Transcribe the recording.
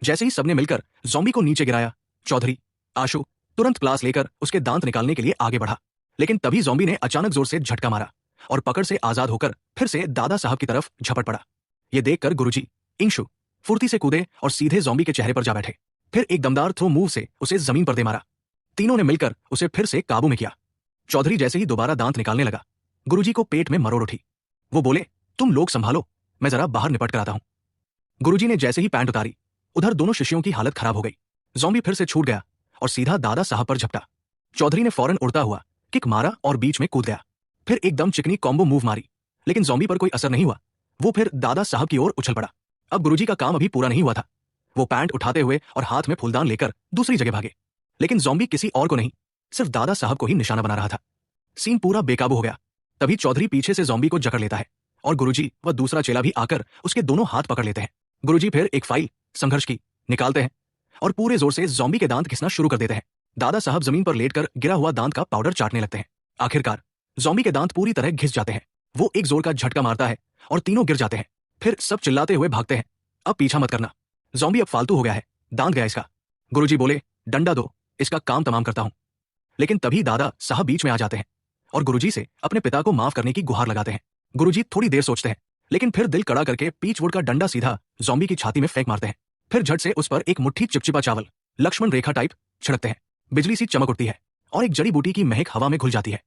जैसे ही सबने मिलकर ज़ॉम्बी को नीचे गिराया, चौधरी आशु तुरंत प्लास लेकर उसके दांत निकालने के लिए आगे बढ़ा। लेकिन तभी ज़ॉम्बी ने अचानक जोर से झटका मारा और पकड़ से आजाद होकर फिर से दादा साहब की तरफ झपट पड़ा। ये देखकर गुरुजी इंशु फुर्ती से कूदे और सीधे ज़ॉम्बी के चेहरे पर जा बैठे। फिर एक दमदार थ्रो मूव से उसे जमीन पर दे मारा। तीनों ने मिलकर उसे फिर से काबू में किया। चौधरी जैसे ही दोबारा दांत निकालने लगा, गुरुजी को पेट में मरोड़ उठी। वो बोले, तुम लोग संभालो, मैं जरा बाहर निपट कर आता हूं। गुरुजी ने जैसे ही पैंट उतारी, उधर दोनों शिष्यों की हालत खराब हो गई। ज़ॉम्बी फिर से छूट गया और सीधा दादा साहब पर झपटा। चौधरी ने फौरन उड़ता हुआ किक मारा और बीच में कूद गया। फिर एकदम चिकनी कॉम्बो मूव मारी, लेकिन ज़ॉम्बी पर कोई असर नहीं हुआ। वो फिर दादा साहब की ओर उछल पड़ा। अब गुरुजी का काम अभी पूरा नहीं हुआ था। वो पैंट उठाते हुए और हाथ में फूलदान लेकर दूसरी जगह भागे, लेकिन ज़ॉम्बी किसी और को नहीं, सिर्फ दादा साहब को ही निशाना बना रहा था। सीन पूरा बेकाबू हो गया। तभी चौधरी पीछे से ज़ॉम्बी को जकड़ लेता है और गुरुजी व दूसरा चेला भी आकर उसके दोनों हाथ पकड़ लेते हैं। गुरुजी फिर एक फाइल संघर्ष की निकालते हैं और पूरे जोर से ज़ॉम्बी के दांत घिसना शुरू कर देते हैं। दादा साहब जमीन पर लेटकर गिरा हुआ दांत का पाउडर चाटने लगते हैं। आखिरकार ज़ॉम्बी के दांत पूरी तरह घिस जाते हैं। वो एक जोर का झटका मारता है और तीनों गिर जाते हैं। फिर सब चिल्लाते हुए भागते हैं, अब पीछा मत करना, ज़ॉम्बी अब फालतू हो गया है, दांत गया इसका। गुरुजी बोले, डंडा दो, इसका काम तमाम करता हूं। लेकिन तभी दादा साहब बीच में आ जाते हैं और गुरुजी से अपने पिता को माफ करने की गुहार लगाते हैं। गुरुजी थोड़ी देर सोचते हैं, लेकिन फिर दिल कड़ा करके पीचवुड का डंडा सीधा ज़ॉम्बी की छाती में फेंक मारते हैं। फिर झट से उस पर एक मुट्ठी चिपचिपा चावल लक्ष्मण रेखा टाइप छिड़कते हैं। बिजली सी चमक उठती है और एक जड़ी बूटी की महक हवा में घुल जाती है।